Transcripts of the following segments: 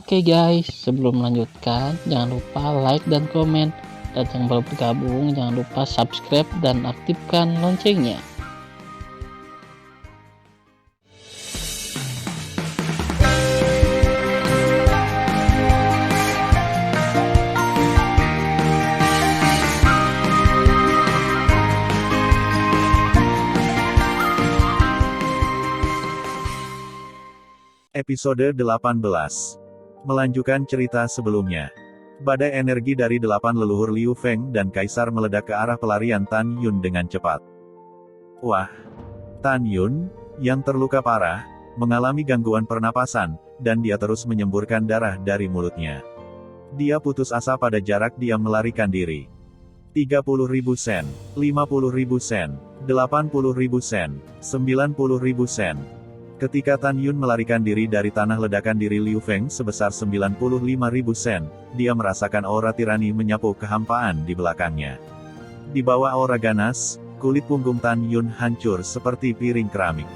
Oke guys, sebelum melanjutkan, jangan lupa like dan komen. Dan yang baru bergabung, jangan lupa subscribe dan aktifkan loncengnya. Episode 18. Melanjutkan cerita sebelumnya. Badai energi dari 8 leluhur Liu Feng dan Kaisar meledak ke arah pelarian Tan Yun dengan cepat. Wah! Tan Yun, yang terluka parah, mengalami gangguan pernapasan, dan dia terus menyemburkan darah dari mulutnya. Dia putus asa pada jarak dia melarikan diri. 30.000 sen, 50.000 sen, 80.000 sen, 90.000 sen. Ketika Tan Yun melarikan diri dari tanah ledakan diri Liu Feng sebesar 95.000 sen, dia merasakan aura tirani menyapu kehampaan di belakangnya. Di bawah aura ganas, kulit punggung Tan Yun hancur seperti piring keramik.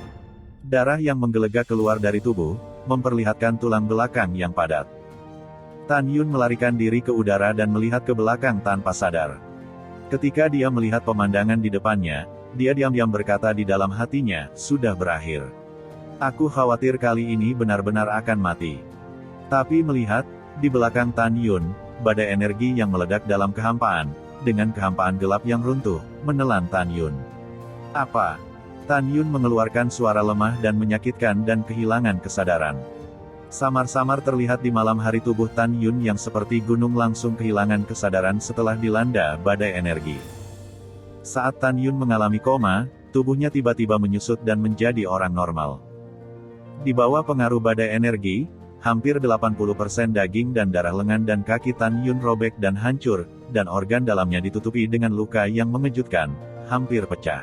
Darah yang menggelegak keluar dari tubuh, memperlihatkan tulang belakang yang padat. Tan Yun melarikan diri ke udara dan melihat ke belakang tanpa sadar. Ketika dia melihat pemandangan di depannya, dia diam-diam berkata di dalam hatinya, sudah berakhir. Aku khawatir kali ini benar-benar akan mati. Tapi melihat, di belakang Tan Yun, badai energi yang meledak dalam kehampaan, dengan kehampaan gelap yang runtuh, menelan Tan Yun. Apa? Tan Yun mengeluarkan suara lemah dan menyakitkan dan kehilangan kesadaran. Samar-samar terlihat di malam hari tubuh Tan Yun yang seperti gunung langsung kehilangan kesadaran setelah dilanda badai energi. Saat Tan Yun mengalami koma, tubuhnya tiba-tiba menyusut dan menjadi orang normal. Di bawah pengaruh badai energi, hampir 80% daging dan darah lengan dan kaki Tan Yun robek dan hancur, dan organ dalamnya ditutupi dengan luka yang mengejutkan, hampir pecah.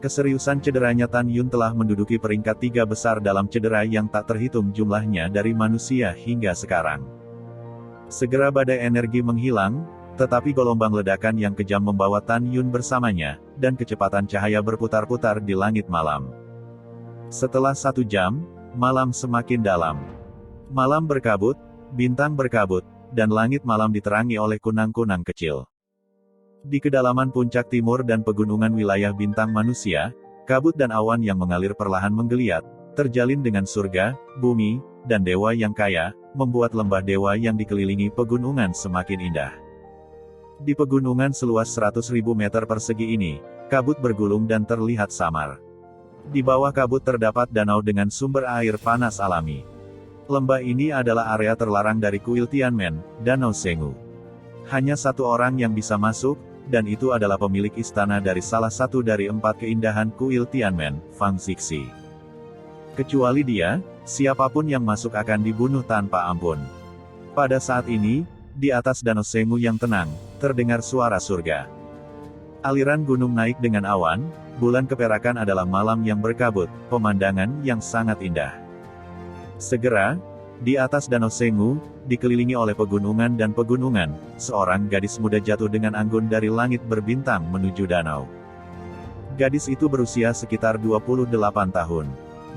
Keseriusan cederanya Tan Yun telah menduduki peringkat 3 besar dalam cedera yang tak terhitung jumlahnya dari manusia hingga sekarang. Segera badai energi menghilang, tetapi gelombang ledakan yang kejam membawa Tan Yun bersamanya, dan kecepatan cahaya berputar-putar di langit malam. Setelah 1 jam, malam semakin dalam. Malam berkabut, bintang berkabut, dan langit malam diterangi oleh kunang-kunang kecil. Di kedalaman puncak timur dan pegunungan wilayah bintang manusia, kabut dan awan yang mengalir perlahan menggeliat, terjalin dengan surga, bumi, dan dewa yang kaya, membuat lembah dewa yang dikelilingi pegunungan semakin indah. Di pegunungan seluas 100.000 meter persegi ini, kabut bergulung dan terlihat samar. Di bawah kabut terdapat danau dengan sumber air panas alami. Lembah ini adalah area terlarang dari kuil Tianmen, Danau Sengu. Hanya 1 orang yang bisa masuk, dan itu adalah pemilik istana dari salah satu dari 4 keindahan kuil Tianmen, Fang Zixi. Kecuali dia, siapapun yang masuk akan dibunuh tanpa ampun. Pada saat ini, di atas Danau Sengu yang tenang, terdengar suara surga. Aliran gunung naik dengan awan, bulan keperakan adalah malam yang berkabut, pemandangan yang sangat indah. Segera, di atas Danau Sengu, dikelilingi oleh pegunungan dan pegunungan, seorang gadis muda jatuh dengan anggun dari langit berbintang menuju danau. Gadis itu berusia sekitar 28 tahun.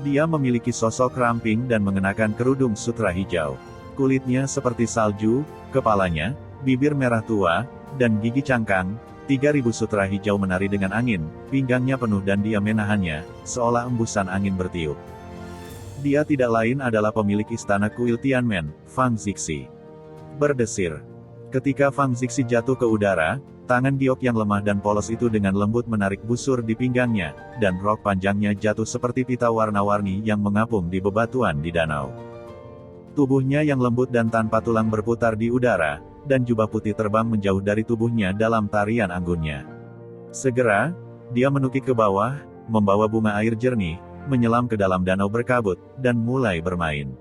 Dia memiliki sosok ramping dan mengenakan kerudung sutra hijau. Kulitnya seperti salju, kepalanya, bibir merah tua, dan gigi cangkang. 3.000 sutra hijau menari dengan angin, pinggangnya penuh dan dia menahannya, seolah embusan angin bertiup. Dia tidak lain adalah pemilik istana kuil Tianmen, Fang Zixi. Berdesir. Ketika Fang Zixi jatuh ke udara, tangan giok yang lemah dan polos itu dengan lembut menarik busur di pinggangnya, dan rok panjangnya jatuh seperti pita warna-warni yang mengapung di bebatuan di danau. Tubuhnya yang lembut dan tanpa tulang berputar di udara, dan jubah putih terbang menjauh dari tubuhnya dalam tarian anggunnya. Segera, dia menukik ke bawah, membawa bunga air jernih, menyelam ke dalam danau berkabut, dan mulai bermain.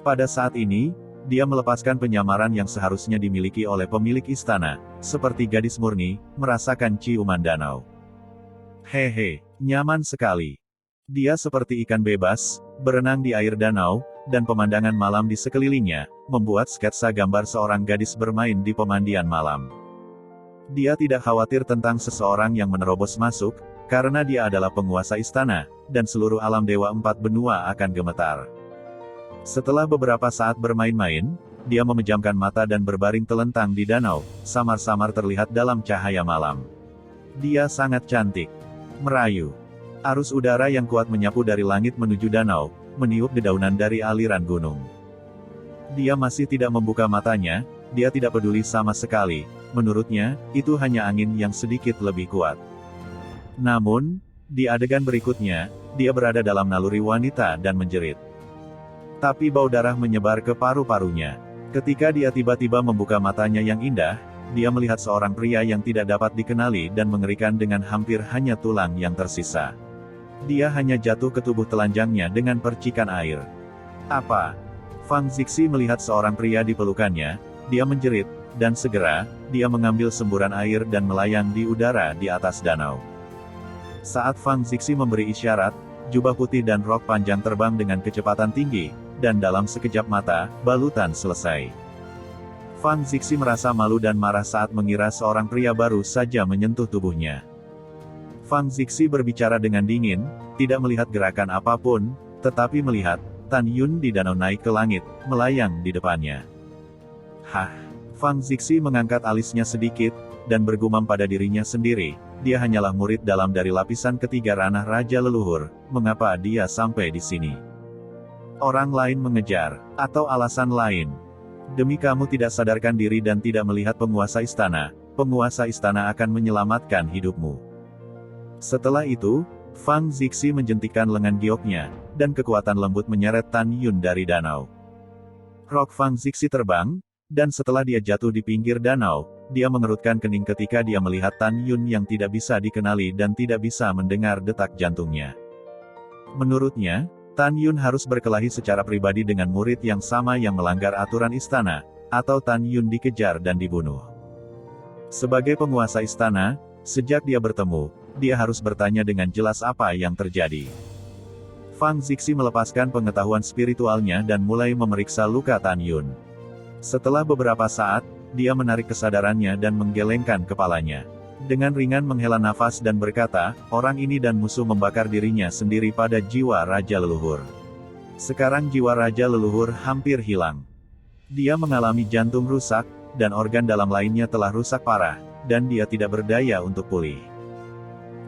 Pada saat ini, dia melepaskan penyamaran yang seharusnya dimiliki oleh pemilik istana, seperti gadis murni, merasakan ciuman danau. Hehe, nyaman sekali. Dia seperti ikan bebas, berenang di air danau, dan pemandangan malam di sekelilingnya, membuat sketsa gambar seorang gadis bermain di pemandian malam. Dia tidak khawatir tentang seseorang yang menerobos masuk, karena dia adalah penguasa istana, dan seluruh alam dewa 4 benua akan gemetar. Setelah beberapa saat bermain-main, dia memejamkan mata dan berbaring telentang di danau, samar-samar terlihat dalam cahaya malam. Dia sangat cantik. Merayu. Arus udara yang kuat menyapu dari langit menuju danau, meniup dedaunan dari aliran gunung. Dia masih tidak membuka matanya, dia tidak peduli sama sekali, menurutnya, itu hanya angin yang sedikit lebih kuat. Namun, di adegan berikutnya, dia berada dalam naluri wanita dan menjerit. Tapi bau darah menyebar ke paru-parunya. Ketika dia tiba-tiba membuka matanya yang indah, dia melihat seorang pria yang tidak dapat dikenali dan mengerikan dengan hampir hanya tulang yang tersisa. Dia hanya jatuh ke tubuh telanjangnya dengan percikan air. Apa? Fang Zixi melihat seorang pria di pelukannya, dia menjerit, dan segera, dia mengambil semburan air dan melayang di udara di atas danau. Saat Fang Zixi memberi isyarat, jubah putih dan rok panjang terbang dengan kecepatan tinggi, dan dalam sekejap mata, balutan selesai. Fang Zixi merasa malu dan marah saat mengira seorang pria baru saja menyentuh tubuhnya. Fang Zixi berbicara dengan dingin, tidak melihat gerakan apapun, tetapi melihat Tan Yun di danau naik ke langit, melayang di depannya. Hah? Fang Zixi mengangkat alisnya sedikit, dan bergumam pada dirinya sendiri, dia hanyalah murid dalam dari lapisan ketiga ranah Raja Leluhur, mengapa dia sampai di sini? Orang lain mengejar, atau alasan lain. Demi kamu tidak sadarkan diri dan tidak melihat penguasa istana akan menyelamatkan hidupmu. Setelah itu, Fang Zixi menjentikkan lengan gioknya, dan kekuatan lembut menyeret Tan Yun dari danau. Rok Fang Zixi terbang, dan setelah dia jatuh di pinggir danau, dia mengerutkan kening ketika dia melihat Tan Yun yang tidak bisa dikenali dan tidak bisa mendengar detak jantungnya. Menurutnya, Tan Yun harus berkelahi secara pribadi dengan murid yang sama yang melanggar aturan istana, atau Tan Yun dikejar dan dibunuh. Sebagai penguasa istana, sejak dia bertemu, dia harus bertanya dengan jelas apa yang terjadi. Fang Zixi melepaskan pengetahuan spiritualnya dan mulai memeriksa luka Tan Yun. Setelah beberapa saat, dia menarik kesadarannya dan menggelengkan kepalanya. Dengan ringan menghela nafas dan berkata, orang ini dan musuh membakar dirinya sendiri pada jiwa Raja Leluhur. Sekarang jiwa Raja Leluhur hampir hilang. Dia mengalami jantung rusak, dan organ dalam lainnya telah rusak parah, dan dia tidak berdaya untuk pulih.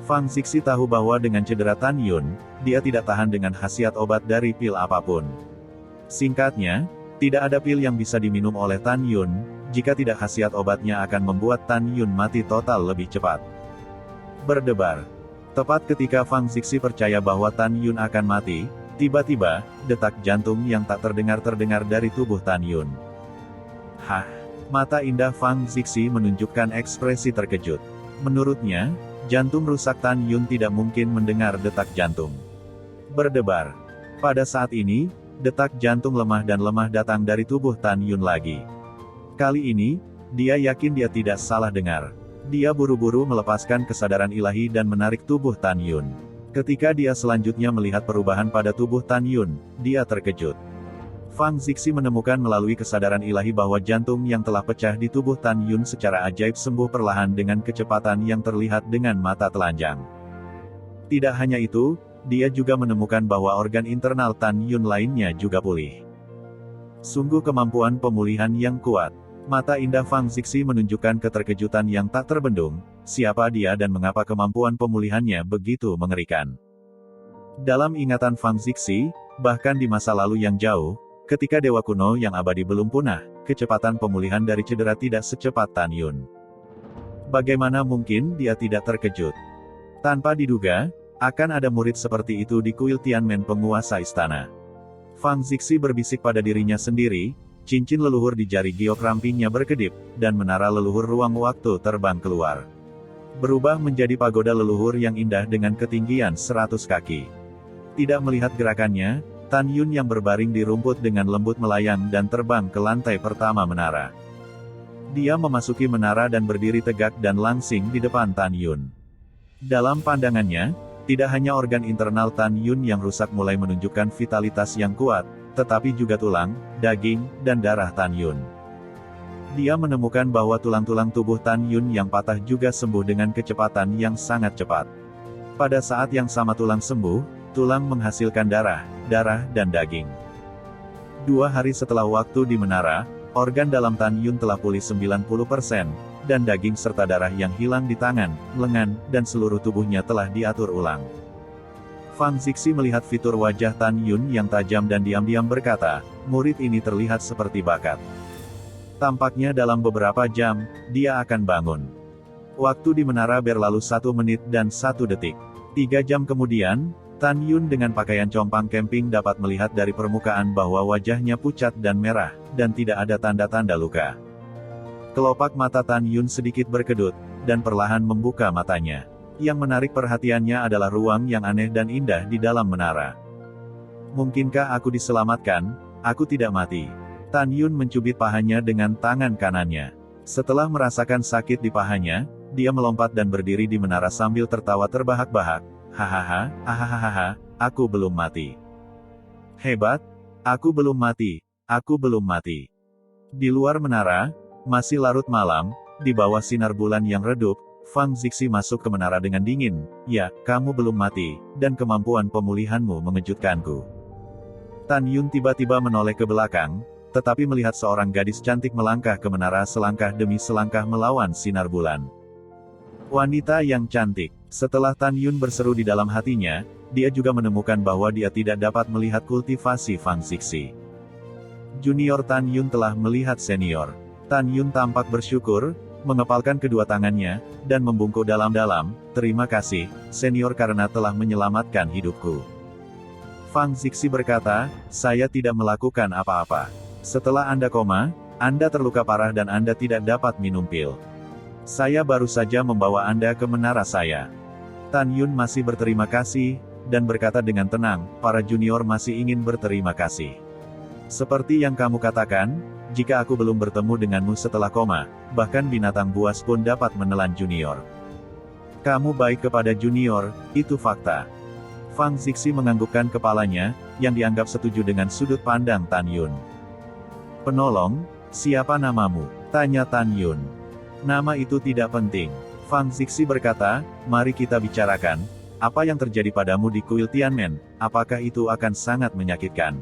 Fang Zixi tahu bahwa dengan cedera Tan Yun, dia tidak tahan dengan khasiat obat dari pil apapun. Singkatnya, tidak ada pil yang bisa diminum oleh Tan Yun, jika tidak khasiat obatnya akan membuat Tan Yun mati total lebih cepat. Berdebar. Tepat ketika Fang Zixi percaya bahwa Tan Yun akan mati, tiba-tiba, detak jantung yang tak terdengar dari tubuh Tan Yun. Hah? Mata indah Fang Zixi menunjukkan ekspresi terkejut. Menurutnya, jantung rusak Tan Yun tidak mungkin mendengar detak jantung. Berdebar. Pada saat ini, detak jantung lemah datang dari tubuh Tan Yun lagi. Kali ini, dia yakin dia tidak salah dengar. Dia buru-buru melepaskan kesadaran ilahi dan menarik tubuh Tan Yun. Ketika dia selanjutnya melihat perubahan pada tubuh Tan Yun, dia terkejut. Fang Zixi menemukan melalui kesadaran ilahi bahwa jantung yang telah pecah di tubuh Tan Yun secara ajaib sembuh perlahan dengan kecepatan yang terlihat dengan mata telanjang. Tidak hanya itu, dia juga menemukan bahwa organ internal Tan Yun lainnya juga pulih. Sungguh kemampuan pemulihan yang kuat. Mata indah Fang Zixi menunjukkan keterkejutan yang tak terbendung, siapa dia dan mengapa kemampuan pemulihannya begitu mengerikan. Dalam ingatan Fang Zixi, bahkan di masa lalu yang jauh, ketika Dewa Kuno yang abadi belum punah, kecepatan pemulihan dari cedera tidak secepat Tan Yun. Bagaimana mungkin dia tidak terkejut? Tanpa diduga, akan ada murid seperti itu di kuil Tianmen penguasa istana. Fang Zixi berbisik pada dirinya sendiri, cincin leluhur di jari giok rampingnya berkedip, dan menara leluhur ruang waktu terbang keluar. Berubah menjadi pagoda leluhur yang indah dengan ketinggian 100 kaki. Tidak melihat gerakannya, Tan Yun yang berbaring di rumput dengan lembut melayang dan terbang ke lantai pertama menara. Dia memasuki menara dan berdiri tegak dan langsing di depan Tan Yun. Dalam pandangannya, tidak hanya organ internal Tan Yun yang rusak mulai menunjukkan vitalitas yang kuat, tetapi juga tulang, daging, dan darah Tan Yun. Dia menemukan bahwa tulang-tulang tubuh Tan Yun yang patah juga sembuh dengan kecepatan yang sangat cepat. Pada saat yang sama tulang sembuh, tulang menghasilkan darah, dan daging. 2 hari setelah waktu di menara, organ dalam Tan Yun telah pulih 90%, dan daging serta darah yang hilang di tangan, lengan, dan seluruh tubuhnya telah diatur ulang. Fang Zixi melihat fitur wajah Tan Yun yang tajam dan diam-diam berkata, murid ini terlihat seperti bakat. Tampaknya dalam beberapa jam, dia akan bangun. Waktu di menara berlalu 1 menit dan 1 detik. 3 jam kemudian, Tan Yun dengan pakaian compang camping dapat melihat dari permukaan bahwa wajahnya pucat dan merah, dan tidak ada tanda-tanda luka. Kelopak mata Tan Yun sedikit berkedut, dan perlahan membuka matanya. Yang menarik perhatiannya adalah ruang yang aneh dan indah di dalam menara. Mungkinkah aku diselamatkan? Aku tidak mati. Tan Yun mencubit pahanya dengan tangan kanannya. Setelah merasakan sakit di pahanya, dia melompat dan berdiri di menara sambil tertawa terbahak-bahak. Hahaha, hahaha, aku belum mati. Hebat, aku belum mati, aku belum mati. Di luar menara, masih larut malam, di bawah sinar bulan yang redup, Fang Zixi masuk ke menara dengan dingin. Ya, kamu belum mati, dan kemampuan pemulihanmu mengejutkanku. Tan Yun tiba-tiba menoleh ke belakang, tetapi melihat seorang gadis cantik melangkah ke menara selangkah demi selangkah melawan sinar bulan. Wanita yang cantik. Setelah Tan Yun berseru di dalam hatinya, dia juga menemukan bahwa dia tidak dapat melihat kultivasi Fang Zixi. Junior Tan Yun telah melihat senior. Tan Yun tampak bersyukur, mengepalkan kedua tangannya, dan membungkuk dalam-dalam, terima kasih, senior karena telah menyelamatkan hidupku. Fang Zixi berkata, saya tidak melakukan apa-apa. Setelah Anda koma, Anda terluka parah dan Anda tidak dapat minum pil. Saya baru saja membawa Anda ke menara saya. Tan Yun masih berterima kasih, dan berkata dengan tenang, para junior masih ingin berterima kasih. Seperti yang kamu katakan, jika aku belum bertemu denganmu setelah koma, bahkan binatang buas pun dapat menelan junior. Kamu baik kepada junior, itu fakta. Fang Zixi menganggukkan kepalanya, yang dianggap setuju dengan sudut pandang Tan Yun. Penolong, siapa namamu? Tanya Tan Yun. Nama itu tidak penting. Fang Zixi berkata, mari kita bicarakan, apa yang terjadi padamu di kuil Tianmen, apakah itu akan sangat menyakitkan?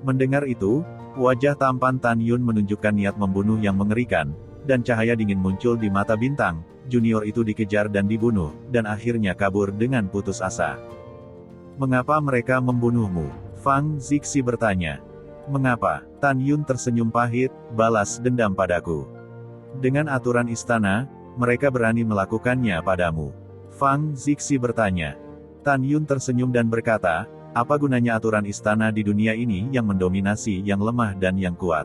Mendengar itu, wajah tampan Tan Yun menunjukkan niat membunuh yang mengerikan, dan cahaya dingin muncul di mata bintang, junior itu dikejar dan dibunuh, dan akhirnya kabur dengan putus asa. Mengapa mereka membunuhmu? Fang Zixi bertanya. Mengapa? Tan Yun tersenyum pahit, balas dendam padaku. Dengan aturan istana, mereka berani melakukannya padamu. Fang Zixi bertanya. Tan Yun tersenyum dan berkata, apa gunanya aturan istana di dunia ini yang mendominasi yang lemah dan yang kuat?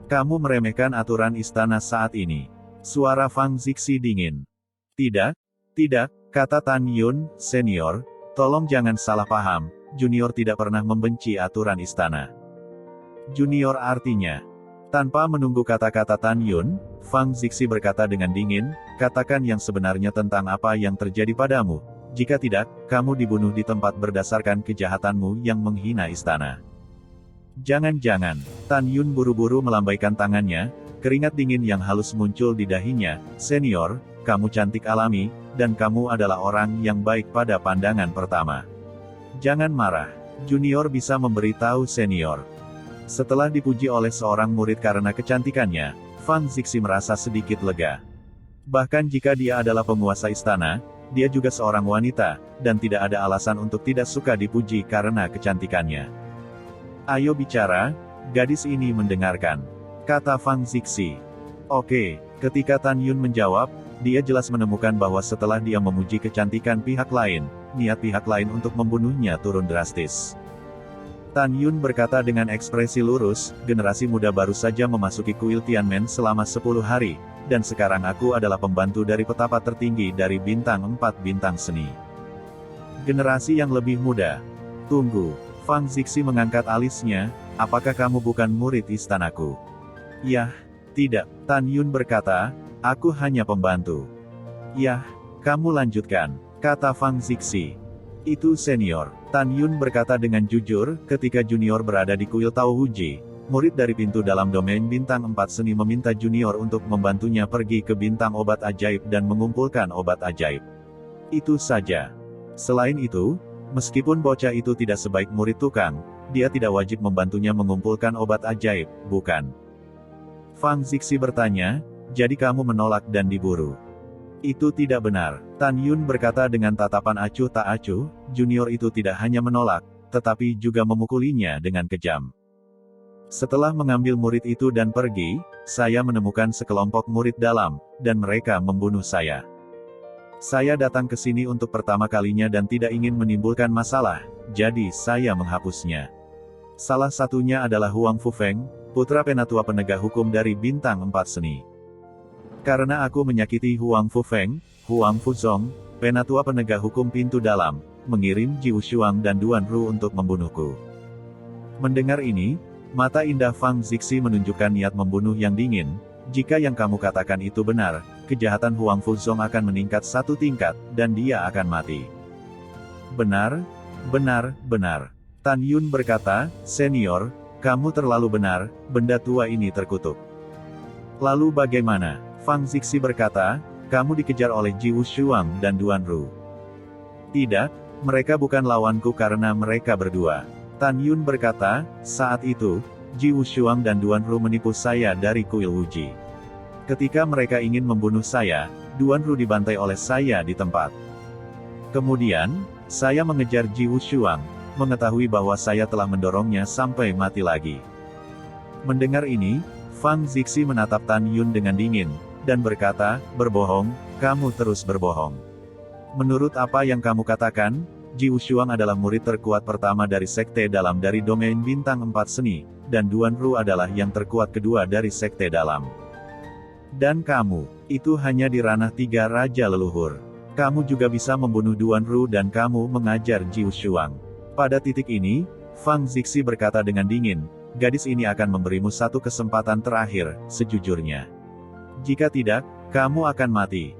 Kamu meremehkan aturan istana saat ini. Suara Fang Zixi dingin. Tidak, kata Tan Yun, senior, tolong jangan salah paham, junior tidak pernah membenci aturan istana. Junior artinya. Tanpa menunggu kata-kata Tan Yun, Fang Zixi berkata dengan dingin, katakan yang sebenarnya tentang apa yang terjadi padamu. Jika tidak, kamu dibunuh di tempat berdasarkan kejahatanmu yang menghina istana. Jangan-jangan. Tan Yun buru-buru melambaikan tangannya, keringat dingin yang halus muncul di dahinya. Senior, kamu cantik alami, dan kamu adalah orang yang baik pada pandangan pertama. Jangan marah. Junior bisa memberitahu senior. Setelah dipuji oleh seorang murid karena kecantikannya, Fang Zixi merasa sedikit lega. Bahkan jika dia adalah penguasa istana, dia juga seorang wanita, dan tidak ada alasan untuk tidak suka dipuji karena kecantikannya. Ayo bicara, gadis ini mendengarkan, kata Fang Zixi. Oke, ketika Tan Yun menjawab, dia jelas menemukan bahwa setelah dia memuji kecantikan pihak lain, niat pihak lain untuk membunuhnya turun drastis. Tan Yun berkata dengan ekspresi lurus, generasi muda baru saja memasuki kuil Tianmen selama 10 hari, dan sekarang aku adalah pembantu dari petapa tertinggi dari bintang 4 bintang seni. Generasi yang lebih muda. Tunggu. Fang Zixi mengangkat alisnya, apakah kamu bukan murid istanaku? Yah, tidak. Tan Yun berkata, aku hanya pembantu. Yah, kamu lanjutkan, kata Fang Zixi. Itu senior. Tan Yun berkata dengan jujur, ketika junior berada di kuil Tao Huji, murid dari pintu dalam domain bintang 4 seni meminta junior untuk membantunya pergi ke bintang obat ajaib dan mengumpulkan obat ajaib. Itu saja. Selain itu, meskipun bocah itu tidak sebaik murid tukang, dia tidak wajib membantunya mengumpulkan obat ajaib, bukan? Fang Zixi bertanya, jadi kamu menolak dan diburu? Itu tidak benar. Tan Yun berkata dengan tatapan acuh tak acuh, junior itu tidak hanya menolak, tetapi juga memukulinya dengan kejam. Setelah mengambil murid itu dan pergi, saya menemukan sekelompok murid dalam, dan mereka membunuh saya. Saya datang ke sini untuk pertama kalinya dan tidak ingin menimbulkan masalah, jadi saya menghapusnya. Salah satunya adalah Huang Fufeng, putra penatua penegak hukum dari Bintang 4 Seni. Karena aku menyakiti Huang Fufeng, Huang Fuzong, penatua penegak hukum pintu dalam, mengirim Ji Wushuang dan Duan Ru untuk membunuhku. Mendengar ini, mata indah Fang Zixi menunjukkan niat membunuh yang dingin. Jika yang kamu katakan itu benar, kejahatan Huang Fuzong akan meningkat satu tingkat, dan dia akan mati. Benar, benar, benar. Tan Yun berkata, senior, kamu terlalu benar, benda tua ini terkutuk. Lalu bagaimana? Fang Zixi berkata, kamu dikejar oleh Ji Wushuang dan Duan Ru. Tidak, mereka bukan lawanku karena mereka berdua. Tan Yun berkata, saat itu, Ji Wushuang dan Duan Ru menipu saya dari kuil Wuji. Ketika mereka ingin membunuh saya, Duan Ru dibantai oleh saya di tempat. Kemudian, saya mengejar Ji Wushuang, mengetahui bahwa saya telah mendorongnya sampai mati lagi. Mendengar ini, Fang Zixi menatap Tan Yun dengan dingin, dan berkata, berbohong, kamu terus berbohong. Menurut apa yang kamu katakan, Ji Wushuang adalah murid terkuat pertama dari sekte dalam dari domain Bintang 4 Seni, dan Duan Ru adalah yang terkuat kedua dari sekte dalam. Dan kamu, itu hanya di ranah 3 raja leluhur. Kamu juga bisa membunuh Duan Ru dan kamu mengajar Ji Wushuang. Pada titik ini, Fang Zixi berkata dengan dingin, gadis ini akan memberimu satu kesempatan terakhir, sejujurnya. Jika tidak, kamu akan mati.